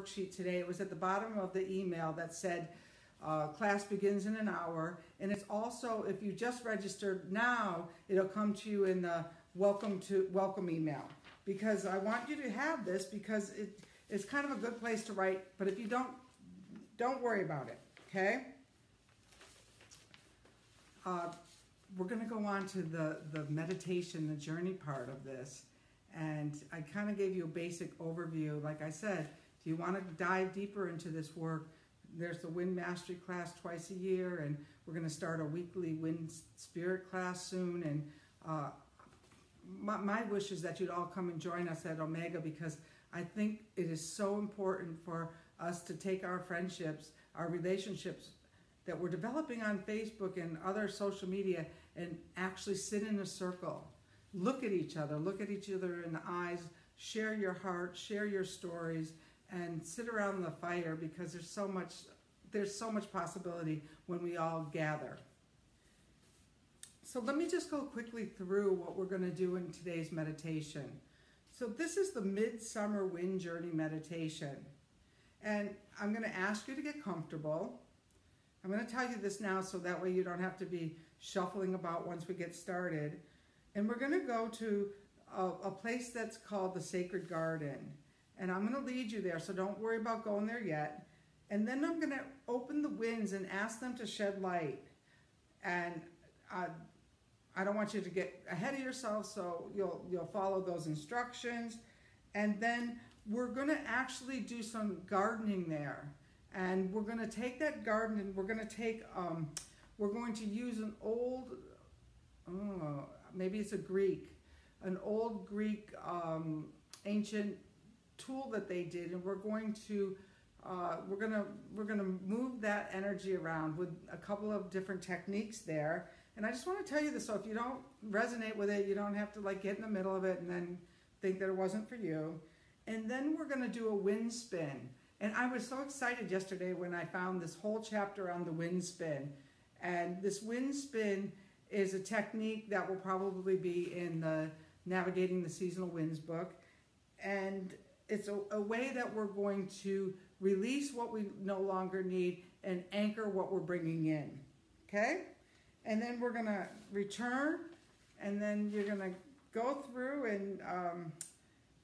worksheet today. It was at the bottom of the email that said class begins in an hour. And it's also, if you just registered now, it'll come to you in the welcome email. Because I want you to have this because it's kind of a good place to write. But if you don't worry about it, okay? We're going to go on to the meditation, the journey part of this. And I kind of gave you a basic overview. Like I said, if you want to dive deeper into this work, there's the Wind Mastery class twice a year, and we're going to start a weekly Wind Spirit class soon. And my wish is that you'd all come and join us at Omega, because I think it is so important for us to take our friendships, our relationships that we're developing on Facebook and other social media, and actually sit in a circle. Look at each other in the eyes, share your heart, share your stories, and sit around the fire, because there's so much possibility when we all gather. So let me just go quickly through what we're going to do in today's meditation. So this is the Midsummer Wind Journey meditation. And I'm going to ask you to get comfortable. I'm going to tell you this now so that way you don't have to be shuffling about once we get started. And we're going to go to a place that's called the Sacred Garden. And I'm going to lead you there, so don't worry about going there yet. And then I'm going to open the winds and ask them to shed light. And I don't want you to get ahead of yourself, so you'll follow those instructions. And then we're going to actually do some gardening there. And we're going to take that garden and we're going to use an old, maybe it's an old Greek ancient tool that they did, and we're going to move that energy around with a couple of different techniques there. And I just want to tell you this, so if you don't resonate with it, you don't have to get in the middle of it and then think that it wasn't for you. And then we're going to do a wind spin. And I was so excited yesterday when I found this whole chapter on the wind spin. And this wind spin is a technique that will probably be in the Navigating the Seasonal Winds book. And it's a way that we're going to release what we no longer need and anchor what we're bringing in. Okay? And then we're going to return, and then you're going to go through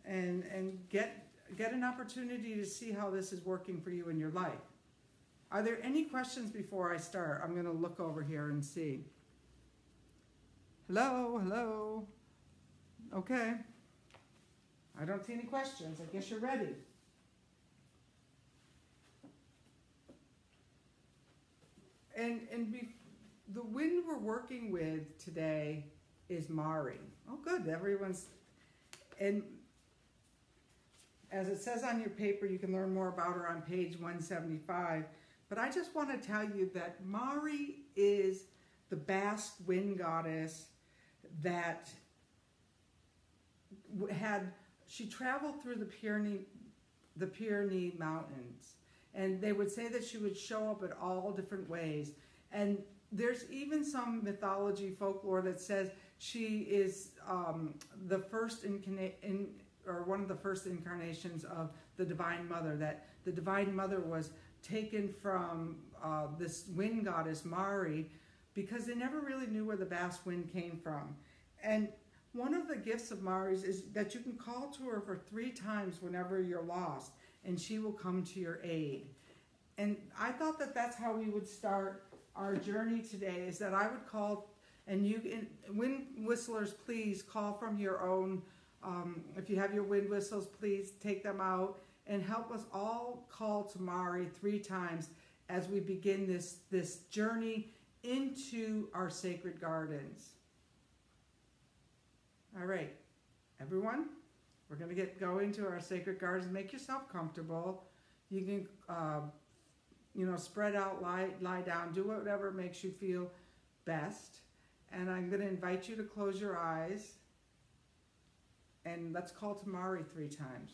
and get an opportunity to see how this is working for you in your life. Are there any questions before I start? I'm going to look over here and see. Hello? Okay. I don't see any questions. I guess you're ready. The wind we're working with today is Mari. Oh, good. And as it says on your paper, you can learn more about her on page 175. But I just want to tell you that Mari is the Basque wind goddess that she traveled through the Pyrenees Mountains. And they would say that she would show up in all different ways. And there's even some mythology, folklore that says she is the first one of the first incarnations of the Divine Mother, that the Divine Mother was taken from this wind goddess Mari, because they never really knew where the Basque wind came from. And one of the gifts of Mari's is that you can call to her for 3 times whenever you're lost, and she will come to your aid. And I thought that that's how we would start our journey today, is that I would call, and wind whistlers, please call from your own. If you have your wind whistles, please take them out and help us all call to Mari 3 times as we begin this journey into our sacred gardens. All right, everyone, we're going to go into our sacred gardens. Make yourself comfortable. You can, spread out, lie down, do whatever makes you feel best. And I'm going to invite you to close your eyes. And let's call to Mari 3 times.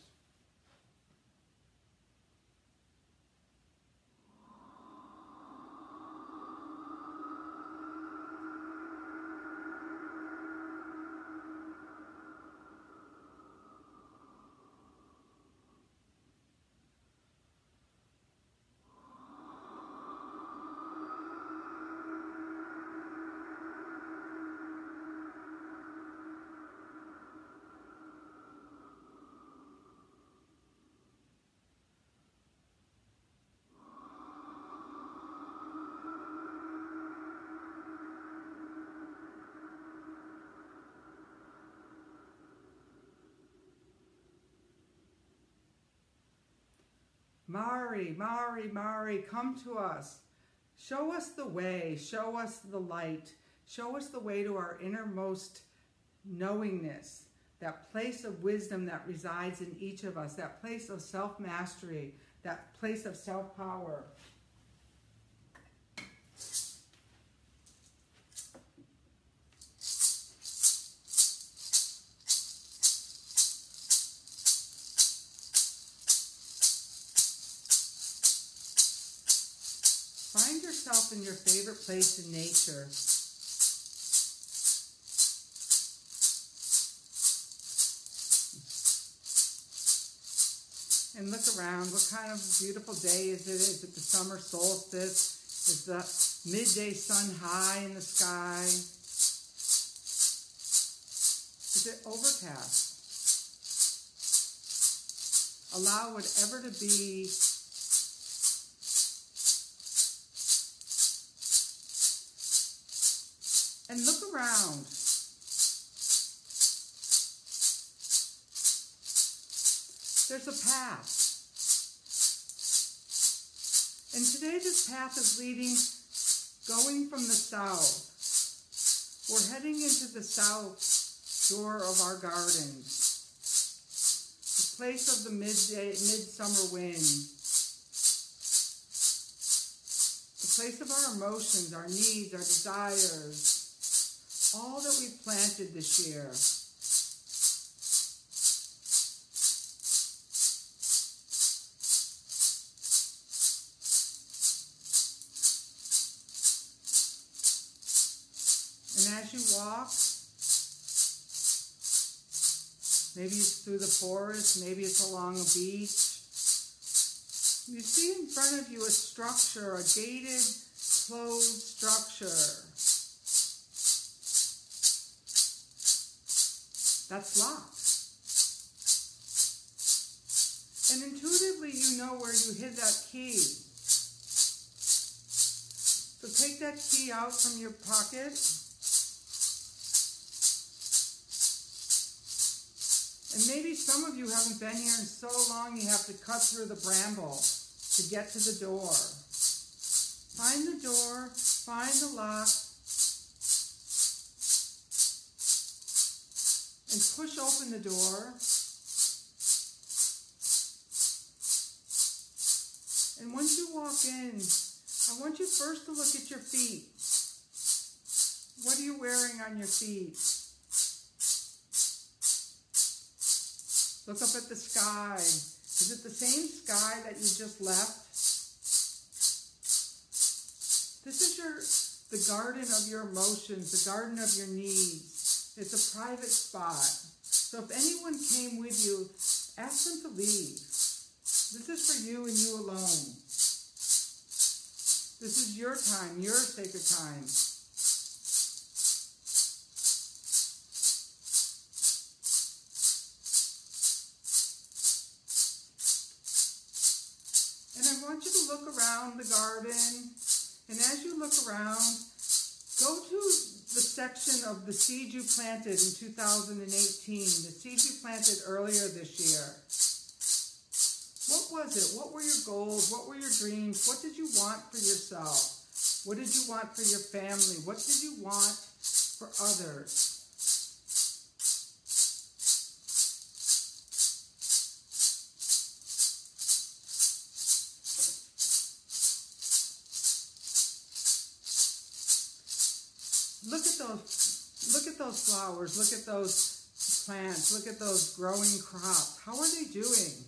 Mari, Mari, Mari, come to us. Show us the way. Show us the light. Show us the way to our innermost knowingness, that place of wisdom that resides in each of us, that place of self-mastery, that place of self-power. Find yourself in your favorite place in nature. And look around. What kind of beautiful day is it? Is it the summer solstice? Is the midday sun high in the sky? Is it overcast? Allow whatever to be. And look around. There's a path. And today this path is going from the south. We're heading into the south door of our gardens. The place of the midsummer wind. The place of our emotions, our needs, our desires. All that we've planted this year. And as you walk, maybe it's through the forest, maybe it's along a beach, you see in front of you a structure, a gated, closed structure. That's locked. And intuitively you know where you hid that key. So take that key out from your pocket. And maybe some of you haven't been here in so long you have to cut through the bramble to get to the door. Find the door, find the lock, and push open the door. And once you walk in, I want you first to look at your feet. What are you wearing on your feet? Look up at the sky. Is it the same sky that you just left? This is the garden of your emotions, the garden of your needs. It's a private spot. So if anyone came with you, ask them to leave. This is for you and you alone. This is your time, your sacred time. And I want you to look around the garden. And as you look around, go to the section of the seed you planted in 2018, the seed you planted earlier this year. What was it? What were your goals? What were your dreams? What did you want for yourself? What did you want for your family? What did you want for others? Look at those flowers, look at those plants, look at those growing crops. How are they doing?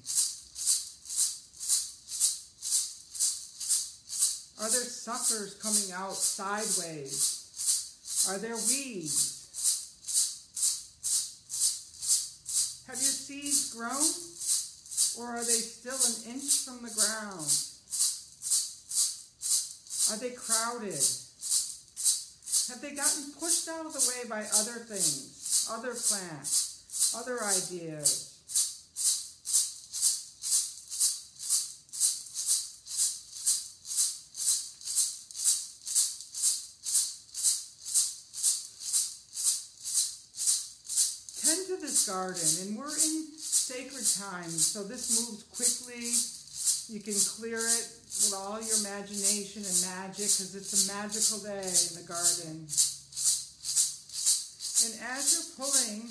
Are there suckers coming out sideways? Are there weeds? Have your seeds grown? Or are they still an inch from the ground? Are they crowded? Have they gotten pushed out of the way by other things, other plants, other ideas? Tend to this garden, and we're in sacred time, so this moves quickly. You can clear it with all your imagination and magic, because it's a magical day in the garden. And as you're pulling,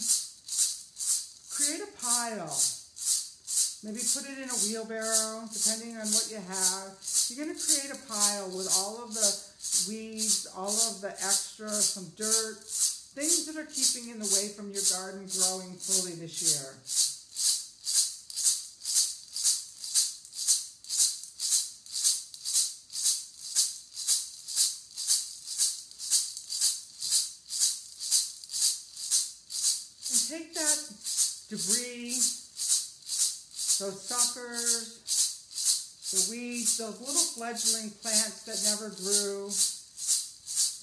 create a pile. Maybe put it in a wheelbarrow, depending on what you have. You're going to create a pile with all of the weeds, all of the extra, some dirt, things that are keeping in the way from your garden growing fully this year. And take that debris, those suckers, the weeds, those little fledgling plants that never grew,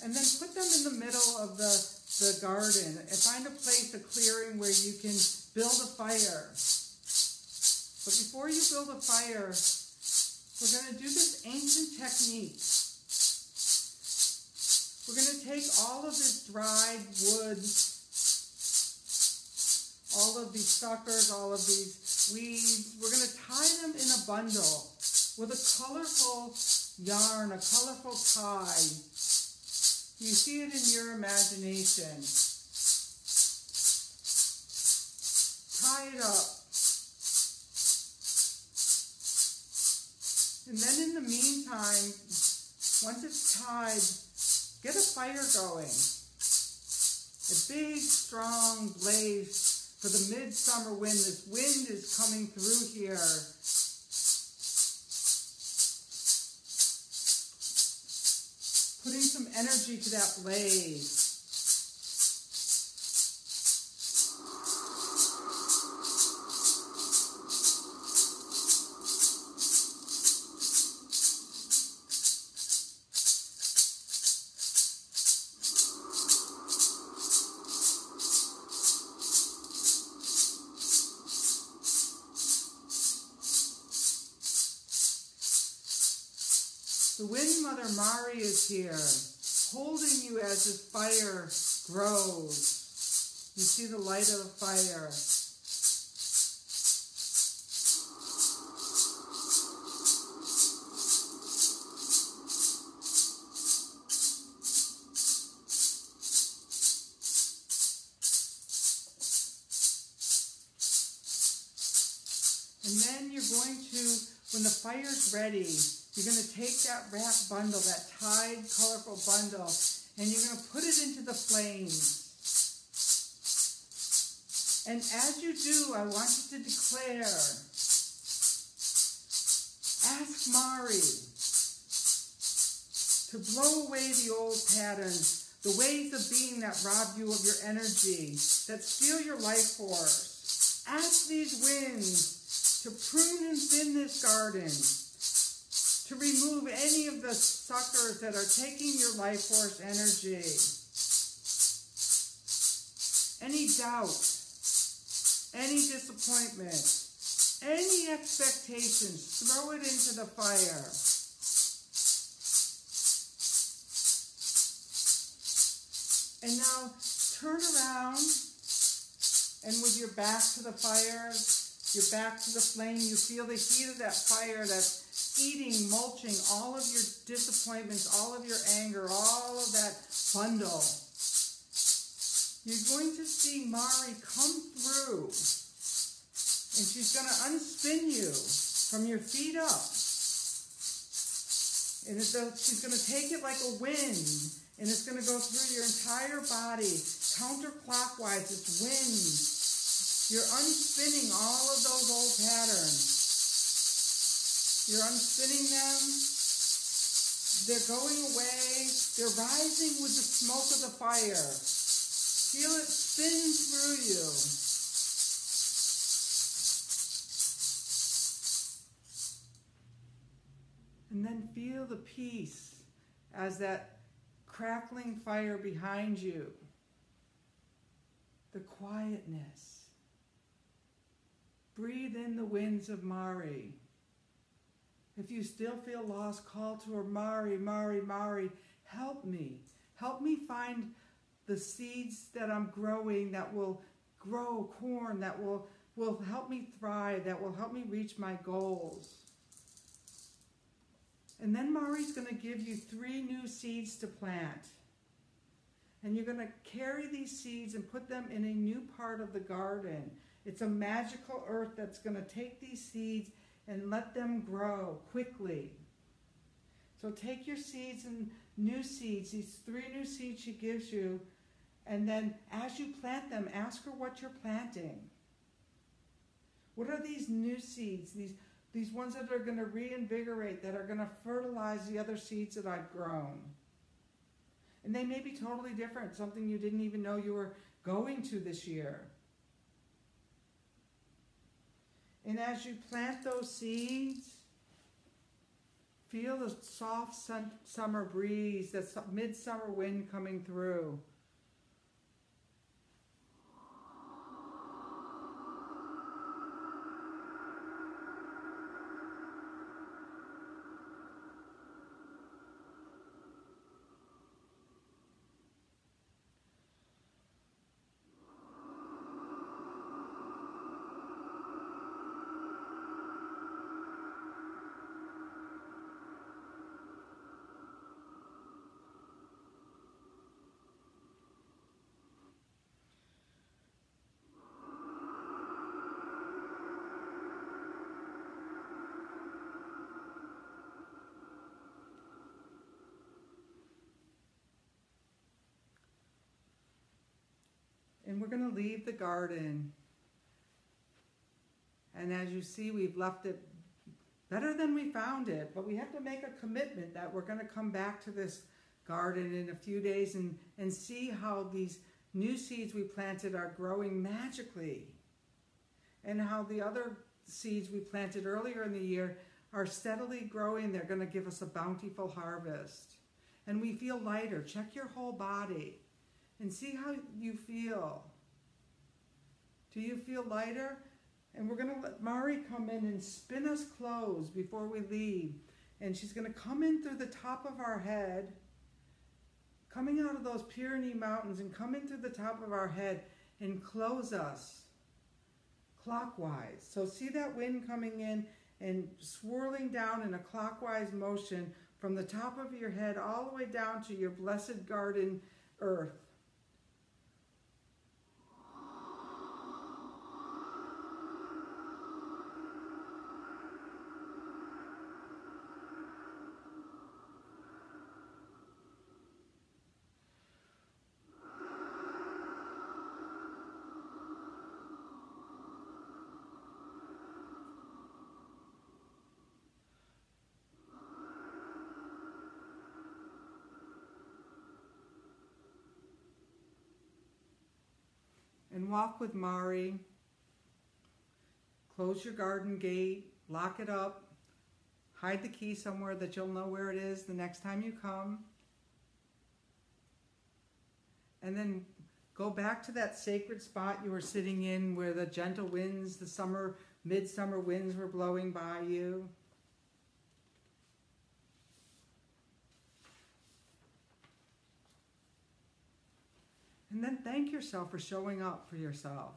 and then put them in the middle of the garden and find a place, a clearing where you can build a fire. But before you build a fire, we're going to do this ancient technique. We're going to take all of this dried wood, all of these suckers, all of these weeds, we're going to tie them in a bundle with a colorful yarn, a colorful tie. You see it in your imagination. Tie it up. And then in the meantime, once it's tied, get a fire going. A big, strong blaze for the midsummer wind. This wind is coming through here. Putting some energy to that blaze. The Wind Mother Mari is here, holding you as this fire grows. You see the light of the fire. And then you're going to, when the fire's ready, you're going to take that wrap bundle, that tied, colorful bundle, and you're going to put it into the flames. And as you do, I want you to declare, ask Mari to blow away the old patterns, the ways of being that rob you of your energy, that steal your life force. Ask these winds to prune and thin this garden, to remove any of the suckers that are taking your life force energy. Any doubt, any disappointment, any expectations, throw it into the fire. And now turn around, and with your back to the fire, your back to the flame, you feel the heat of that fire that's eating, mulching all of your disappointments, all of your anger, all of that bundle. You're going to see Mari come through, and she's going to unspin you from your feet up. And she's going to take it like a wind, and it's going to go through your entire body, counterclockwise, this wind. You're unspinning all of those old patterns. You're unspinning them. They're going away. They're rising with the smoke of the fire. Feel it spin through you. And then feel the peace as that crackling fire behind you. The quietness. Breathe in the winds of Mari. If you still feel lost, call to her, Mari, Mari, Mari, help me. Help me find the seeds that I'm growing that will grow corn, that will help me thrive, that will help me reach my goals. then Mari's going to give you 3 new seeds to plant. And you're going to carry these seeds and put them in a new part of the garden. It's a magical earth that's going to take these seeds and let them grow quickly. So take your seeds and new seeds, these 3 new seeds she gives you, and then as you plant them, ask her what you're planting. What are these new seeds, these ones that are going to reinvigorate, that are going to fertilize the other seeds that I've grown? And they may be totally different, something you didn't even know you were going to this year. And as you plant those seeds, feel the soft summer breeze, that midsummer wind coming through. And we're going to leave the garden. And as you see, we've left it better than we found it. But we have to make a commitment that we're going to come back to this garden in a few days and see how these new seeds we planted are growing magically. And how the other seeds we planted earlier in the year are steadily growing. They're going to give us a bountiful harvest. And we feel lighter. Check your whole body. And see how you feel. Do you feel lighter? And we're going to let Mari come in and spin us close before we leave. And she's going to come in through the top of our head, coming out of those Pyrenees Mountains and come in through the top of our head and close us clockwise. So see that wind coming in and swirling down in a clockwise motion from the top of your head all the way down to your blessed garden earth. And walk with Mari. Close your garden gate, lock it up, hide the key somewhere that you'll know where it is the next time you come. And then go back to that sacred spot you were sitting in where the gentle winds, the midsummer winds were blowing by you. And then thank yourself for showing up for yourself.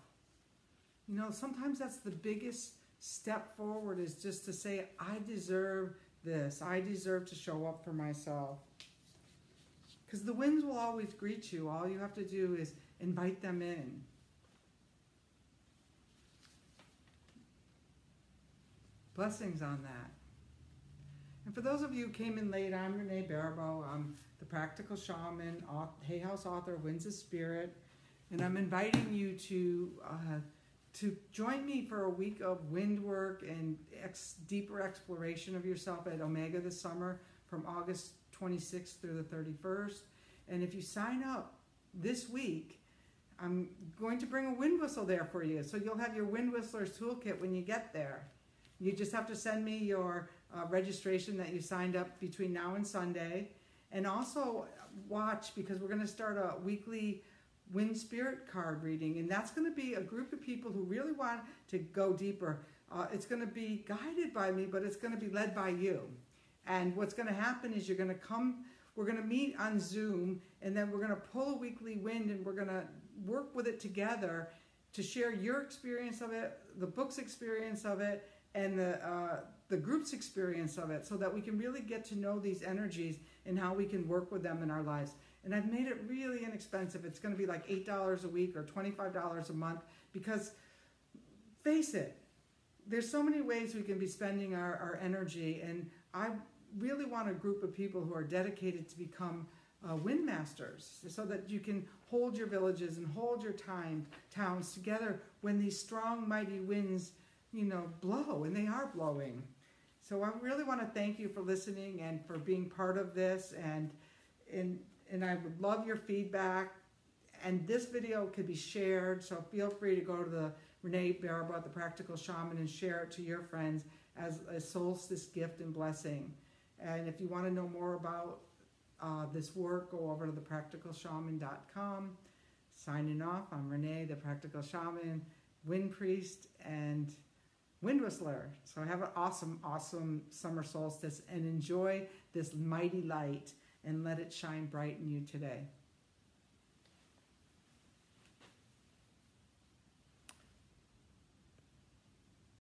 You know, sometimes that's the biggest step forward, is just to say, I deserve this. I deserve to show up for myself. Because the winds will always greet you. All you have to do is invite them in. Blessings on that. And for those of you who came in late, I'm Renee Baribeau. I'm the Practical Shaman, Hay House author of Winds of Spirit. And I'm inviting you to join me for a week of wind work and deeper exploration of yourself at Omega this summer from August 26th through the 31st. And if you sign up this week, I'm going to bring a wind whistle there for you. So you'll have your Wind Whistler's Toolkit when you get there. You just have to send me your registration that you signed up between now and Sunday. And also watch, because we're going to start a weekly Wind Spirit card reading. And that's going to be a group of people who really want to go deeper. It's going to be guided by me, but it's going to be led by you. And what's going to happen is you're going to come, we're going to meet on Zoom, and then we're going to pull a weekly wind, and we're going to work with it together to share your experience of it, the book's experience of it, and the group's experience of it so that we can really get to know these energies and how we can work with them in our lives. And I've made it really inexpensive. It's going to be like $8 a week or $25 a month because, face it, there's so many ways we can be spending our energy, and I really want a group of people who are dedicated to become wind masters so that you can hold your villages and hold your towns together when these strong, mighty winds, blow, and they are blowing. So I really want to thank you for listening and for being part of this, and I would love your feedback. And this video could be shared, so feel free to go to the Renee Baribeau, the Practical Shaman, and share it to your friends as a solstice gift and blessing. And if you want to know more about this work, go over to thepracticalshaman.com. Signing off, I'm Renee, the Practical Shaman, Wind Priest, and Wind Whistler. So have an awesome, awesome summer solstice and enjoy this mighty light and let it shine bright in you today.